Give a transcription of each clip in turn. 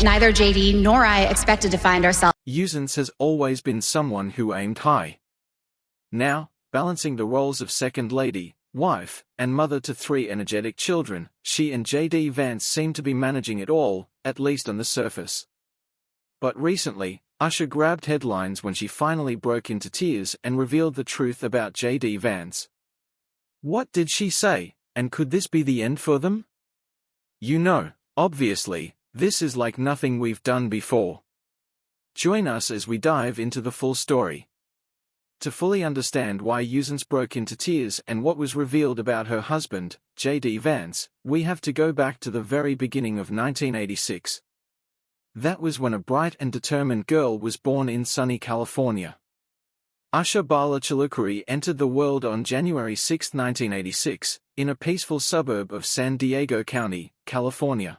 neither JD nor I expected to find ourselves. Usha has always been someone who aimed high. Now, balancing the roles of second lady, wife, and mother to 3 energetic children, she and JD Vance seem to be managing it all, at least on the surface. But recently, Usha grabbed headlines when she finally broke into tears and revealed the truth about JD Vance. What did she say, and could this be the end for them? You know, obviously, this is like nothing we've done before. Join us as we dive into the full story. To fully understand why Usha broke into tears and what was revealed about her husband, JD Vance, we have to go back to the very beginning of 1986. That was when a bright and determined girl was born in sunny California. Usha Bala Chilukuri entered the world on January 6, 1986, in a peaceful suburb of San Diego County, California.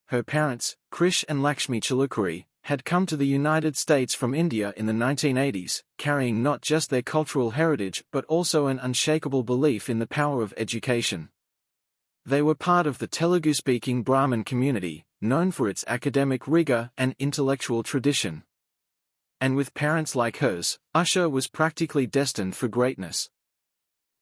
Her parents, Krish and Lakshmi Chilukuri, had come to the United States from India in the 1980s, carrying not just their cultural heritage but also an unshakable belief in the power of education. They were part of the Telugu-speaking Brahmin community, known for its academic rigor and intellectual tradition. And with parents like hers, Usha was practically destined for greatness.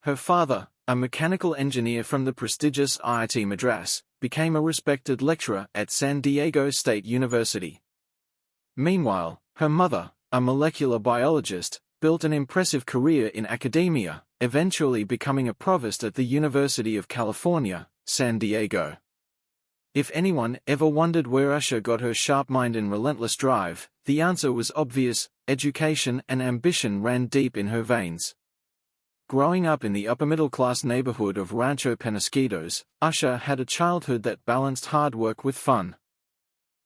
Her father, a mechanical engineer from the prestigious IIT Madras, became a respected lecturer at San Diego State University. Meanwhile, her mother, a molecular biologist, built an impressive career in academia, eventually becoming a provost at the University of California, San Diego. If anyone ever wondered where Usha got her sharp mind and relentless drive, the answer was obvious: education and ambition ran deep in her veins. Growing up in the upper-middle-class neighborhood of Rancho Penasquitos, Usha had a childhood that balanced hard work with fun.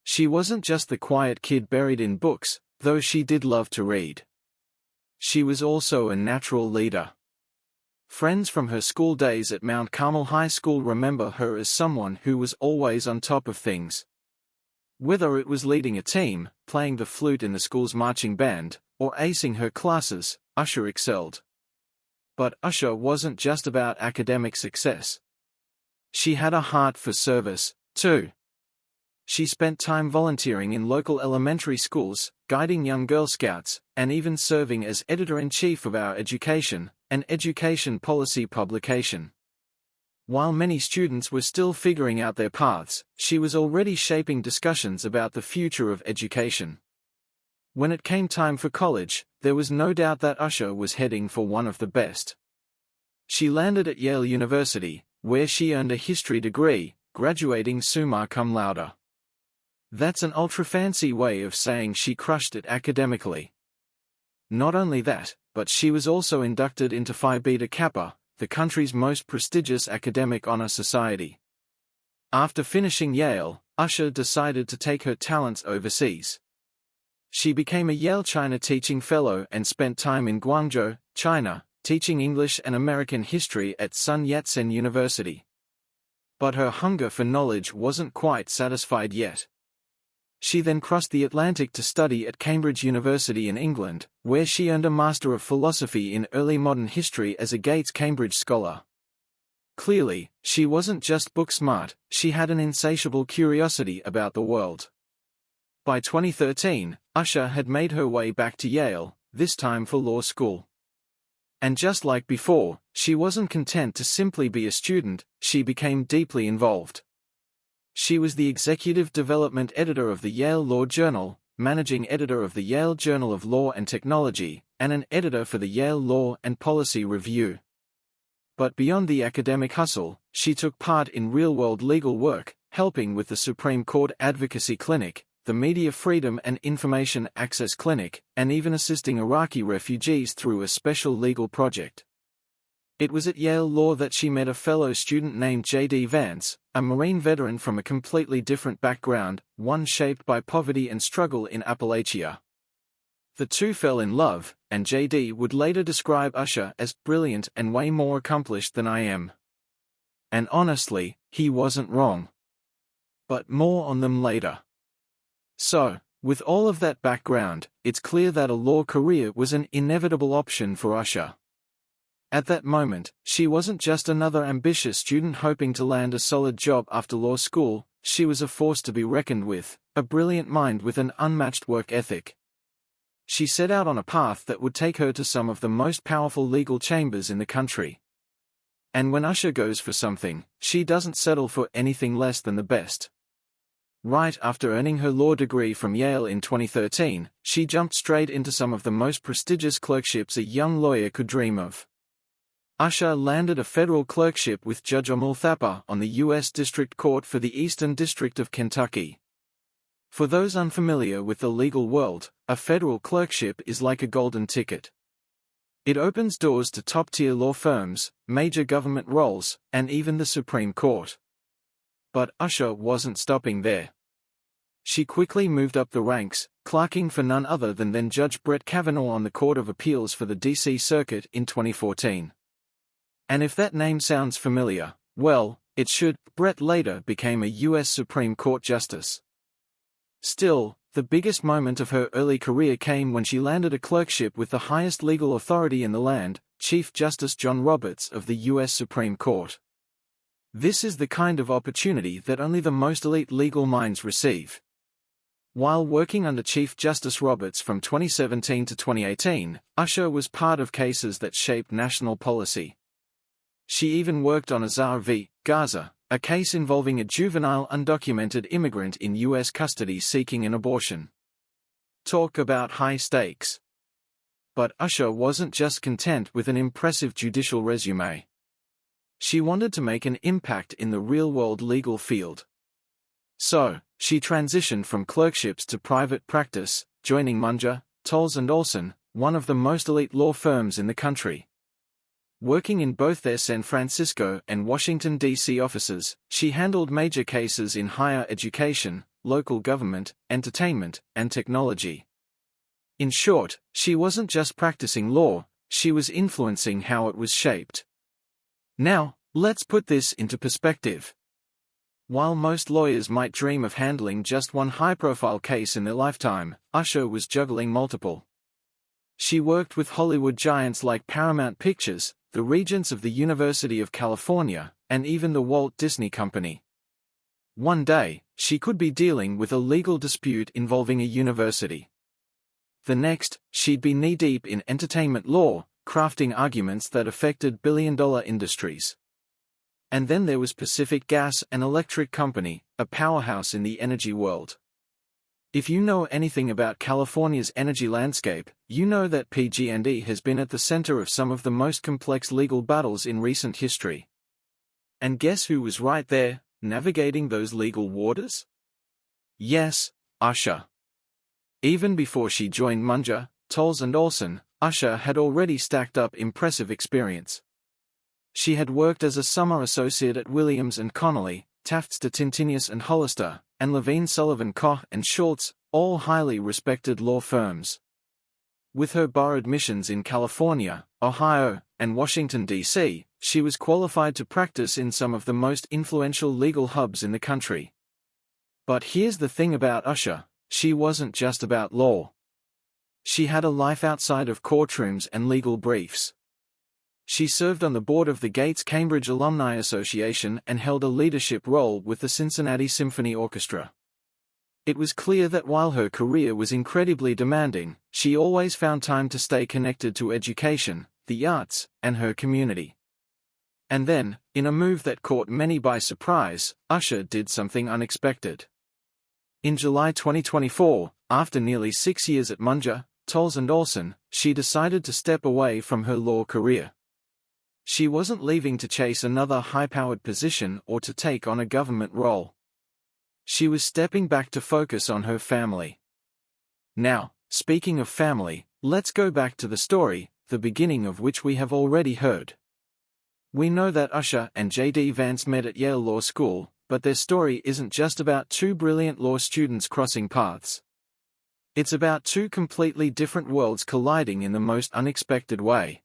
She wasn't just the quiet kid buried in books, though she did love to read. She was also a natural leader. Friends from her school days at Mount Carmel High School remember her as someone who was always on top of things. Whether it was leading a team, playing the flute in the school's marching band, or acing her classes, Usha excelled. But Usha wasn't just about academic success. She had a heart for service, too. She spent time volunteering in local elementary schools, guiding young Girl Scouts, and even serving as editor-in-chief of Our Education, an education policy publication. While many students were still figuring out their paths, she was already shaping discussions about the future of education. When it came time for college, there was no doubt that Usha was heading for one of the best. She landed at Yale University, where she earned a history degree, graduating summa cum laude. That's an ultra-fancy way of saying she crushed it academically. Not only that, but she was also inducted into Phi Beta Kappa, the country's most prestigious academic honor society. After finishing Yale, Usha decided to take her talents overseas. She became a Yale China Teaching Fellow and spent time in Guangzhou, China, teaching English and American history at Sun Yat-sen University. But her hunger for knowledge wasn't quite satisfied yet. She then crossed the Atlantic to study at Cambridge University in England, where she earned a Master of Philosophy in Early Modern History as a Gates Cambridge Scholar. Clearly, she wasn't just book-smart, she had an insatiable curiosity about the world. By 2013, Usha had made her way back to Yale, this time for law school. And just like before, she wasn't content to simply be a student, she became deeply involved. She was the executive development editor of the Yale Law Journal, managing editor of the Yale Journal of Law and Technology, and an editor for the Yale Law and Policy Review. But beyond the academic hustle, she took part in real-world legal work, helping with the Supreme Court Advocacy Clinic, the Media Freedom and Information Access Clinic, and even assisting Iraqi refugees through a special legal project. It was at Yale Law that she met a fellow student named JD Vance, a Marine veteran from a completely different background, one shaped by poverty and struggle in Appalachia. The two fell in love, and JD would later describe Usha as brilliant and way more accomplished than I am. And honestly, he wasn't wrong. But more on them later. So, with all of that background, it's clear that a law career was an inevitable option for Usha. At that moment, she wasn't just another ambitious student hoping to land a solid job after law school, she was a force to be reckoned with, a brilliant mind with an unmatched work ethic. She set out on a path that would take her to some of the most powerful legal chambers in the country. And when Usha goes for something, she doesn't settle for anything less than the best. Right after earning her law degree from Yale in 2013, she jumped straight into some of the most prestigious clerkships a young lawyer could dream of. Usha landed a federal clerkship with Judge Amul Thapa on the U.S. District Court for the Eastern District of Kentucky. For those unfamiliar with the legal world, a federal clerkship is like a golden ticket. It opens doors to top-tier law firms, major government roles, and even the Supreme Court. But Usha wasn't stopping there. She quickly moved up the ranks, clerking for none other than then Judge Brett Kavanaugh on the Court of Appeals for the D.C. Circuit in 2014. And if that name sounds familiar, well, it should. Brett later became a U.S. Supreme Court Justice. Still, the biggest moment of her early career came when she landed a clerkship with the highest legal authority in the land, Chief Justice John Roberts of the U.S. Supreme Court. This is the kind of opportunity that only the most elite legal minds receive. While working under Chief Justice Roberts from 2017 to 2018, Usha was part of cases that shaped national policy. She even worked on Azar v. Gaza, a case involving a juvenile undocumented immigrant in U.S. custody seeking an abortion. Talk about high stakes. But Usha wasn't just content with an impressive judicial resume. She wanted to make an impact in the real-world legal field. So, she transitioned from clerkships to private practice, joining Munger, Tolles & Olson, one of the most elite law firms in the country. Working in both their San Francisco and Washington, D.C. offices, she handled major cases in higher education, local government, entertainment, and technology. In short, she wasn't just practicing law, she was influencing how it was shaped. Now, let's put this into perspective. While most lawyers might dream of handling just one high-profile case in their lifetime, Usha was juggling multiple. She worked with Hollywood giants like Paramount Pictures, the Regents of the University of California, and even the Walt Disney Company. One day, she could be dealing with a legal dispute involving a university. The next, she'd be knee-deep in entertainment law, crafting arguments that affected billion-dollar industries. And then there was Pacific Gas and Electric Company, a powerhouse in the energy world. If you know anything about California's energy landscape, you know that PG&E has been at the center of some of the most complex legal battles in recent history. And guess who was right there, navigating those legal waters? Yes, Usha. Even before she joined Munger, Tolles & Olson, Usha had already stacked up impressive experience. She had worked as a summer associate at Williams & Connolly, Tafts de Tintinius & Hollister, and Levine Sullivan Koch & Schultz, all highly respected law firms. With her borrowed missions in California, Ohio, and Washington, D.C., she was qualified to practice in some of the most influential legal hubs in the country. But here's the thing about Usha, she wasn't just about law. She had a life outside of courtrooms and legal briefs. She served on the board of the Gates-Cambridge Alumni Association and held a leadership role with the Cincinnati Symphony Orchestra. It was clear that while her career was incredibly demanding, she always found time to stay connected to education, the arts, and her community. And then, in a move that caught many by surprise, Usha did something unexpected. In July 2024, after nearly 6 years at Munger, Tolles & Olson, she decided to step away from her law career. She wasn't leaving to chase another high-powered position or to take on a government role. She was stepping back to focus on her family. Now, speaking of family, let's go back to the story, the beginning of which we have already heard. We know that Usha and J.D. Vance met at Yale Law School, but their story isn't just about two brilliant law students crossing paths. It's about two completely different worlds colliding in the most unexpected way.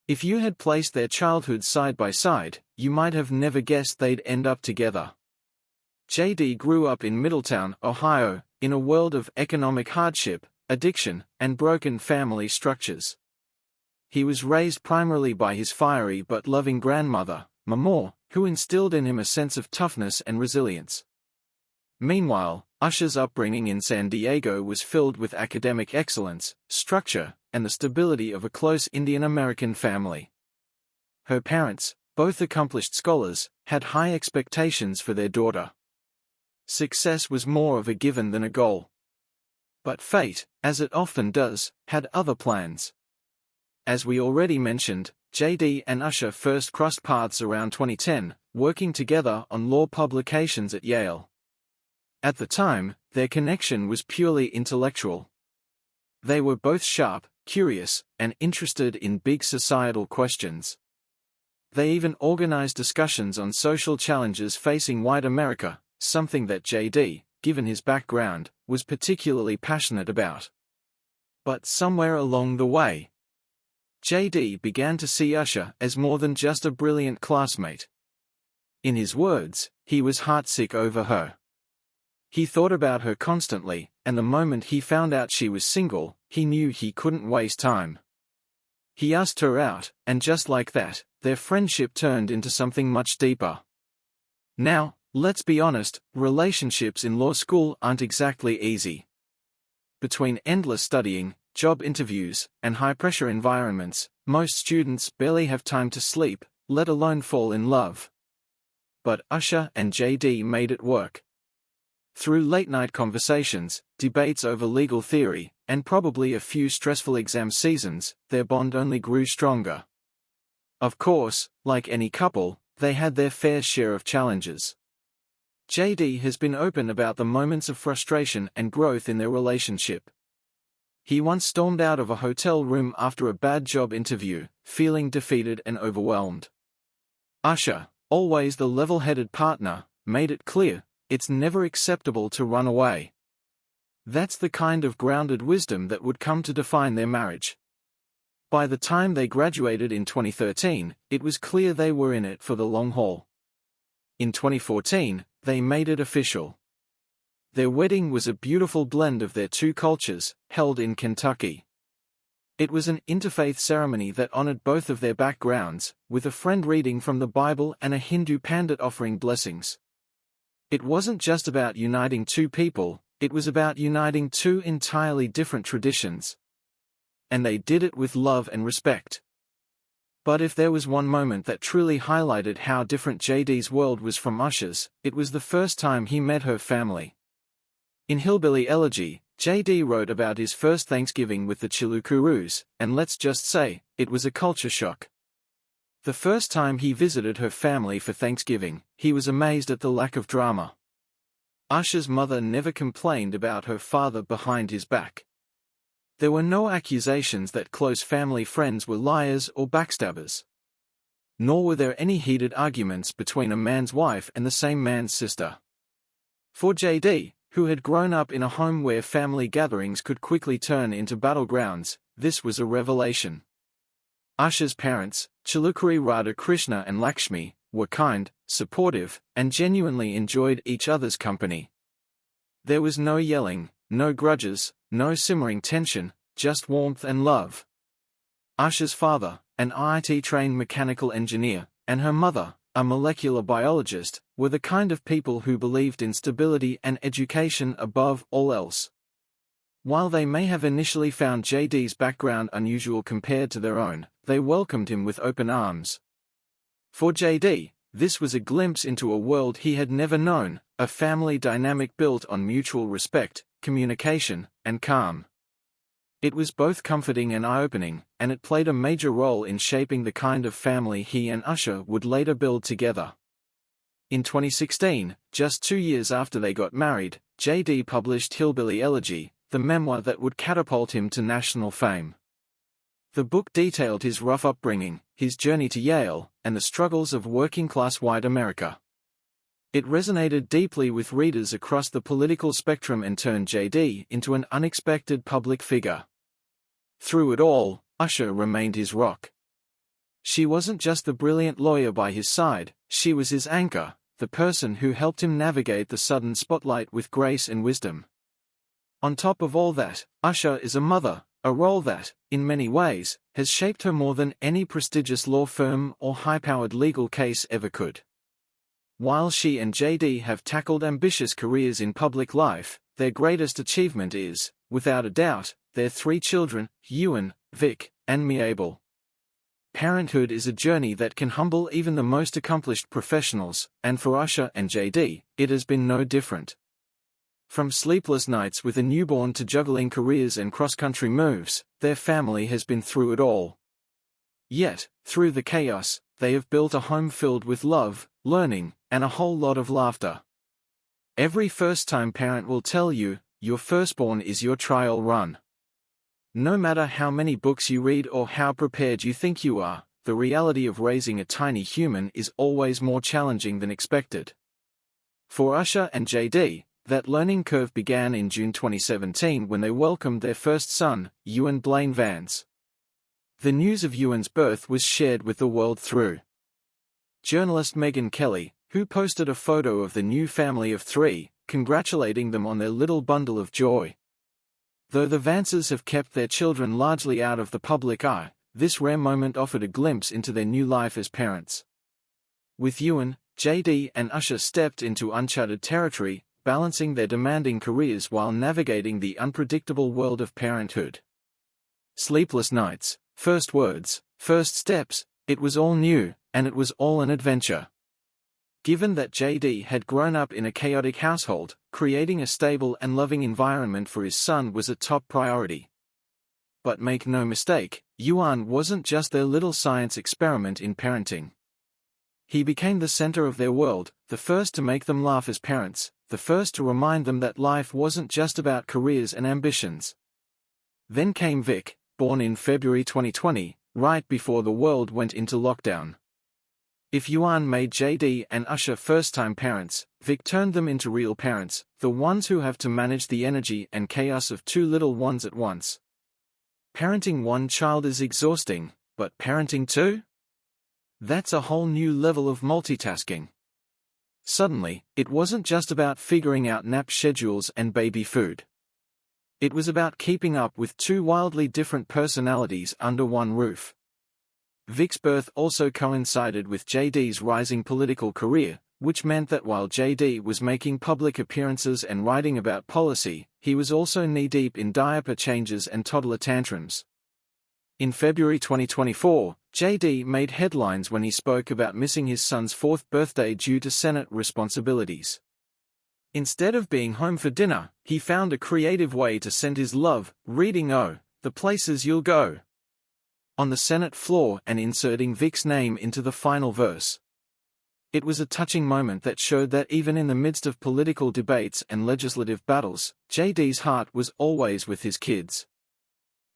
If you had placed their childhoods side by side, you might have never guessed they'd end up together. J.D. grew up in Middletown, Ohio, in a world of economic hardship, addiction, and broken family structures. he was raised primarily by his fiery but loving grandmother, Mama, who instilled in him a sense of toughness and resilience. Meanwhile, Usha's upbringing in San Diego was filled with academic excellence, structure, and the stability of a close Indian American family. Her parents, both accomplished scholars, had high expectations for their daughter. Success was more of a given than a goal. But fate, as it often does, had other plans. As we already mentioned, JD and Usha first crossed paths around 2010, working together on law publications at Yale. At the time, their connection was purely intellectual. They were both sharp, curious, and interested in big societal questions. They even organized discussions on social challenges facing white America, something that JD, given his background, was particularly passionate about. But somewhere along the way, JD began to see Usha as more than just a brilliant classmate. In his words, he was heartsick over her. He thought about her constantly, and the moment he found out she was single, he knew he couldn't waste time. He asked her out, and just like that, their friendship turned into something much deeper. Now, let's be honest, relationships in law school aren't exactly easy. Between endless studying, job interviews, and high-pressure environments, most students barely have time to sleep, let alone fall in love. But Usha and JD made it work. Through late-night conversations, debates over legal theory, and probably a few stressful exam seasons, their bond only grew stronger. Of course, like any couple, they had their fair share of challenges. JD has been open about the moments of frustration and growth in their relationship. He once stormed out of a hotel room after a bad job interview, feeling defeated and overwhelmed. Usha, always the level-headed partner, made it clear, it's never acceptable to run away. That's the kind of grounded wisdom that would come to define their marriage. By the time they graduated in 2013, it was clear they were in it for the long haul. In 2014, they made it official. Their wedding was a beautiful blend of their two cultures, held in Kentucky. It was an interfaith ceremony that honored both of their backgrounds, with a friend reading from the Bible and a Hindu pandit offering blessings. It wasn't just about uniting two people, it was about uniting two entirely different traditions. And they did it with love and respect. But if there was one moment that truly highlighted how different JD's world was from Usha's, it was the first time he met her family. In Hillbilly Elegy, JD wrote about his first Thanksgiving with the Chilukurus, and let's just say, it was a culture shock. The first time he visited her family for Thanksgiving, he was amazed at the lack of drama. Usha's mother never complained about her father behind his back. There were no accusations that close family friends were liars or backstabbers. Nor were there any heated arguments between a man's wife and the same man's sister. For JD, who had grown up in a home where family gatherings could quickly turn into battlegrounds, this was a revelation. Usha's parents, Chilukuri Radha Krishna and Lakshmi, were kind, supportive, and genuinely enjoyed each other's company. There was no yelling, no grudges, no simmering tension, just warmth and love. Usha's father, an IIT-trained mechanical engineer, and her mother, a molecular biologist, were the kind of people who believed in stability and education above all else. While they may have initially found JD's background unusual compared to their own, they welcomed him with open arms. For JD, this was a glimpse into a world he had never known, a family dynamic built on mutual respect, communication, and calm. It was both comforting and eye-opening, and it played a major role in shaping the kind of family he and Usha would later build together. In 2016, just 2 years after they got married, JD published Hillbilly Elegy, the memoir that would catapult him to national fame. The book detailed his rough upbringing, his journey to Yale, and the struggles of working-class white America. It resonated deeply with readers across the political spectrum and turned JD into an unexpected public figure. Through it all, Usha remained his rock. She wasn't just the brilliant lawyer by his side, she was his anchor, the person who helped him navigate the sudden spotlight with grace and wisdom. On top of all that, Usha is a mother, a role that, in many ways, has shaped her more than any prestigious law firm or high-powered legal case ever could. While she and JD have tackled ambitious careers in public life, their greatest achievement is, without a doubt, their 3 children, Ewan, Vic, and Mabel. Parenthood is a journey that can humble even the most accomplished professionals, and for Usha and JD, it has been no different. From sleepless nights with a newborn to juggling careers and cross-country moves, their family has been through it all. Yet, through the chaos, they have built a home filled with love, learning, and a whole lot of laughter. Every first-time parent will tell you, your firstborn is your trial run. No matter how many books you read or how prepared you think you are, the reality of raising a tiny human is always more challenging than expected. For Usha and JD, that learning curve began in June 2017 when they welcomed their first son, Ewan Blaine Vance. The news of Ewan's birth was shared with the world through journalist Megyn Kelly, who posted a photo of the new family of 3, congratulating them on their little bundle of joy. Though the Vances have kept their children largely out of the public eye, this rare moment offered a glimpse into their new life as parents. With Ewan, JD and Usha stepped into uncharted territory, balancing their demanding careers while navigating the unpredictable world of parenthood. Sleepless nights, first words, first steps, it was all new, and it was all an adventure. Given that JD had grown up in a chaotic household, creating a stable and loving environment for his son was a top priority. But make no mistake, Ewan wasn't just their little science experiment in parenting. He became the center of their world, the first to make them laugh as parents, the first to remind them that life wasn't just about careers and ambitions. Then came Vic, born in February 2020, right before the world went into lockdown. If Ewan made JD and Usha first-time parents, Vic turned them into real parents, the ones who have to manage the energy and chaos of 2 little ones at once. Parenting 1 child is exhausting, but parenting 2? That's a whole new level of multitasking. Suddenly, it wasn't just about figuring out nap schedules and baby food. It was about keeping up with 2 wildly different personalities under one roof. Vic's birth also coincided with JD's rising political career, which meant that while JD was making public appearances and writing about policy, he was also knee-deep in diaper changes and toddler tantrums. In February 2024, JD made headlines when he spoke about missing his son's 4th birthday due to Senate responsibilities. Instead of being home for dinner, he found a creative way to send his love, reading "Oh, the places you'll go" on the Senate floor and inserting Vic's name into the final verse. It was a touching moment that showed that even in the midst of political debates and legislative battles, JD's heart was always with his kids.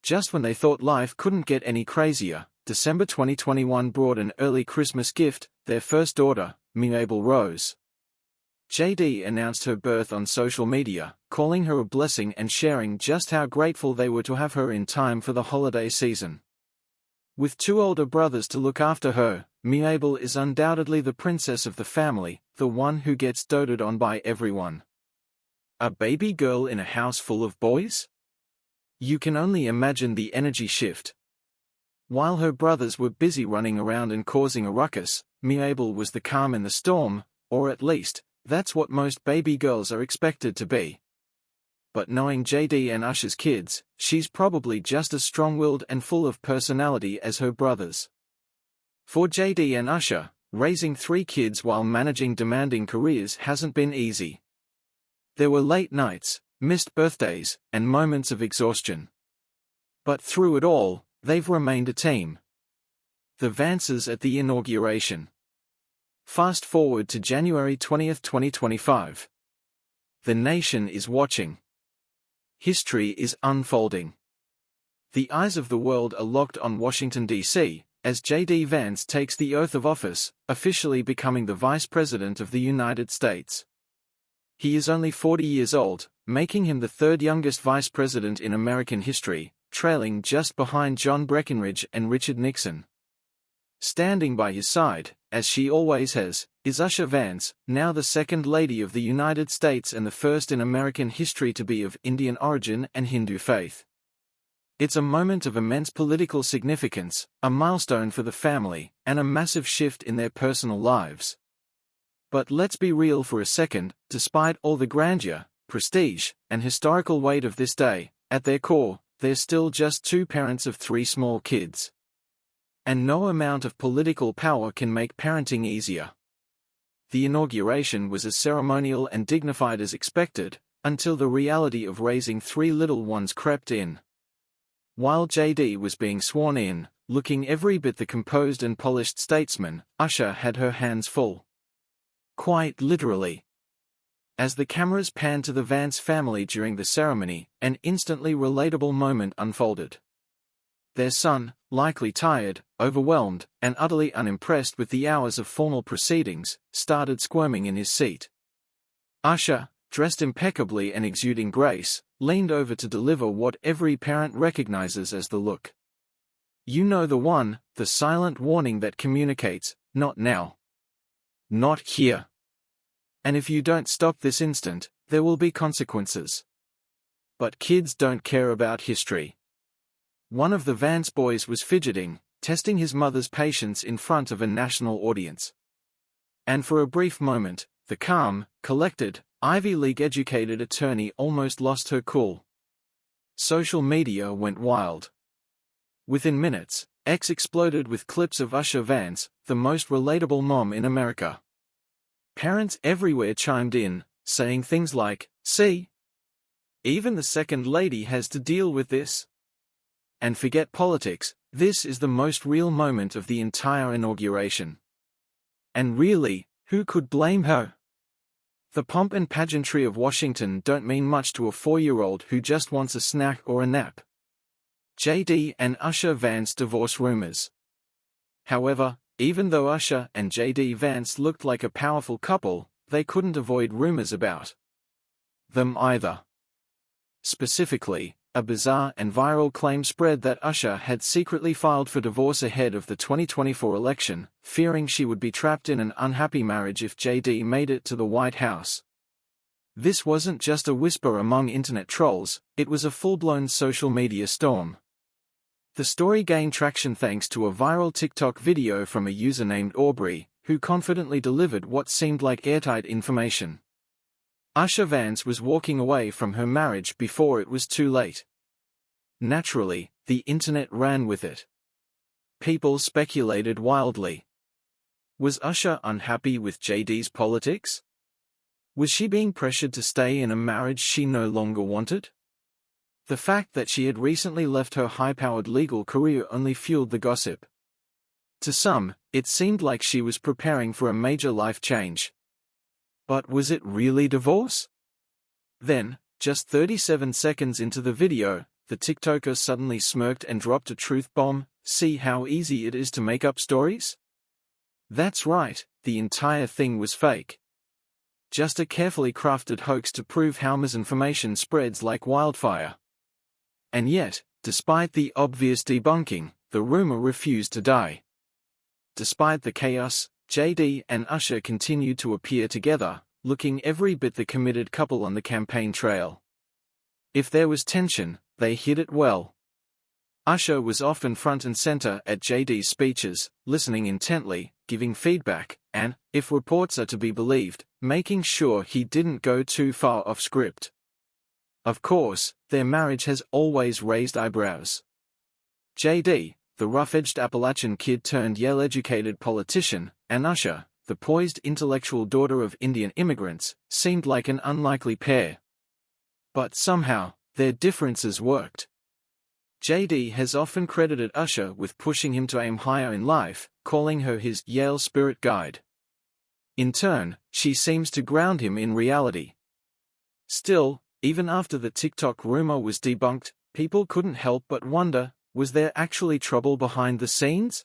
Just when they thought life couldn't get any crazier, December 2021 brought an early Christmas gift, their first daughter, Mabel Rose. JD announced her birth on social media, calling her a blessing and sharing just how grateful they were to have her in time for the holiday season. With 2 older brothers to look after her, Mabel is undoubtedly the princess of the family, the one who gets doted on by everyone. A baby girl in a house full of boys? You can only imagine the energy shift. While her brothers were busy running around and causing a ruckus, Mabel was the calm in the storm, or at least, that's what most baby girls are expected to be. But knowing JD and Usha's kids, she's probably just as strong-willed and full of personality as her brothers. For JD and Usha, raising 3 kids while managing demanding careers hasn't been easy. There were late nights, missed birthdays, and moments of exhaustion. But through it all, they've remained a team. The Vances at the inauguration. Fast forward to January 20, 2025. The nation is watching. History is unfolding. The eyes of the world are locked on Washington, D.C., as J.D. Vance takes the oath of office, officially becoming the Vice President of the United States. He is only 40 years old, making him the 3rd youngest Vice President in American history, trailing just behind John Breckinridge and Richard Nixon. Standing by his side, as she always has, is Usha Vance, now the Second Lady of the United States and the first in American history to be of Indian origin and Hindu faith. It's a moment of immense political significance, a milestone for the family, and a massive shift in their personal lives. But let's be real for a second, despite all the grandeur, prestige, and historical weight of this day, at their core, they're still just two parents of three small kids. And no amount of political power can make parenting easier. The inauguration was as ceremonial and dignified as expected, until the reality of raising three little ones crept in. While JD was being sworn in, looking every bit the composed and polished statesman, Usha had her hands full. Quite literally. As the cameras panned to the Vance family during the ceremony, an instantly relatable moment unfolded. Their son, likely tired, overwhelmed, and utterly unimpressed with the hours of formal proceedings, started squirming in his seat. Usha, dressed impeccably and exuding grace, leaned over to deliver what every parent recognizes as the look. You know the one, the silent warning that communicates, not now. Not here. And if you don't stop this instant, there will be consequences. But kids don't care about history. One of the Vance boys was fidgeting, testing his mother's patience in front of a national audience. And for a brief moment, the calm, collected, Ivy League-educated attorney almost lost her cool. Social media went wild. Within minutes, X exploded with clips of Usha Vance, the most relatable mom in America. Parents everywhere chimed in, saying things like, "See? Even the second lady has to deal with this." And forget politics, this is the most real moment of the entire inauguration. And really, who could blame her? The pomp and pageantry of Washington don't mean much to a 4-year-old who just wants a snack or a nap. JD and Usha Vance divorce rumors. However, even though Usha and JD Vance looked like a powerful couple, they couldn't avoid rumors about them either. Specifically, a bizarre and viral claim spread that Usha had secretly filed for divorce ahead of the 2024 election, fearing she would be trapped in an unhappy marriage if JD made it to the White House. This wasn't just a whisper among internet trolls, it was a full-blown social media storm. The story gained traction thanks to a viral TikTok video from a user named Aubrey, who confidently delivered what seemed like airtight information. Usha Vance was walking away from her marriage before it was too late. Naturally, the internet ran with it. People speculated wildly. Was Usha unhappy with JD's politics? Was she being pressured to stay in a marriage she no longer wanted? The fact that she had recently left her high-powered legal career only fueled the gossip. To some, it seemed like she was preparing for a major life change. But was it really divorce? Then, just 37 seconds into the video, the TikToker suddenly smirked and dropped a truth bomb. See how easy it is to make up stories? That's right, the entire thing was fake. Just a carefully crafted hoax to prove how misinformation spreads like wildfire. And yet, despite the obvious debunking, the rumor refused to die. Despite the chaos, JD and Usha continued to appear together, looking every bit the committed couple on the campaign trail. If there was tension, they hid it well. Usha was often front and center at JD's speeches, listening intently, giving feedback, and, if reports are to be believed, making sure he didn't go too far off script. Of course, their marriage has always raised eyebrows. JD, the rough-edged Appalachian kid turned Yale-educated politician, and Usha, the poised intellectual daughter of Indian immigrants, seemed like an unlikely pair. But somehow, their differences worked. JD has often credited Usha with pushing him to aim higher in life, calling her his Yale spirit guide. In turn, she seems to ground him in reality. Still, even after the TikTok rumor was debunked, people couldn't help but wonder, was there actually trouble behind the scenes?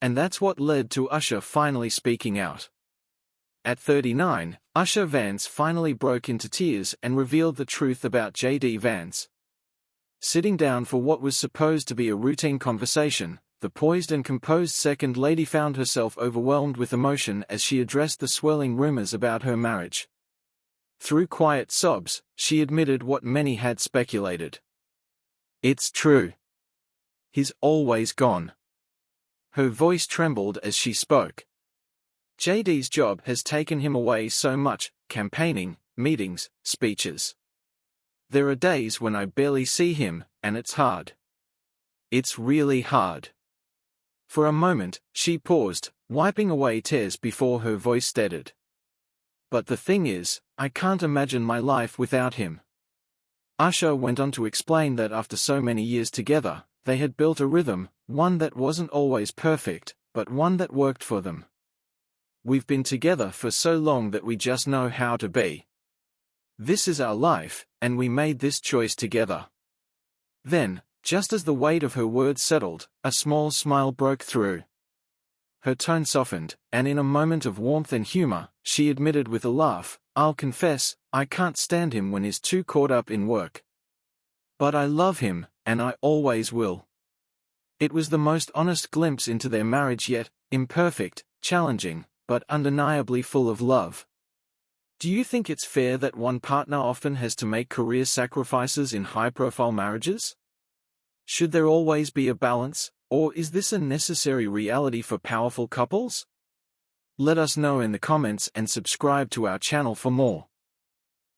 And that's what led to Usha finally speaking out. At 39, Usha Vance finally broke into tears and revealed the truth about JD Vance. Sitting down for what was supposed to be a routine conversation, the poised and composed second lady found herself overwhelmed with emotion as she addressed the swirling rumors about her marriage. Through quiet sobs, she admitted what many had speculated. It's true. He's always gone. Her voice trembled as she spoke. JD's job has taken him away so much, campaigning, meetings, speeches. There are days when I barely see him, and it's hard. It's really hard. For a moment, she paused, wiping away tears before her voice steadied. But the thing is, I can't imagine my life without him. Usha went on to explain that after so many years together, they had built a rhythm, one that wasn't always perfect, but one that worked for them. We've been together for so long that we just know how to be. This is our life, and we made this choice together. Then, just as the weight of her words settled, a small smile broke through. Her tone softened, and in a moment of warmth and humor, she admitted with a laugh, "I'll confess, I can't stand him when he's too caught up in work. But I love him, and I always will." It was the most honest glimpse into their marriage yet, imperfect, challenging, but undeniably full of love. Do you think it's fair that one partner often has to make career sacrifices in high-profile marriages? Should there always be a balance, or is this a necessary reality for powerful couples? Let us know in the comments and subscribe to our channel for more.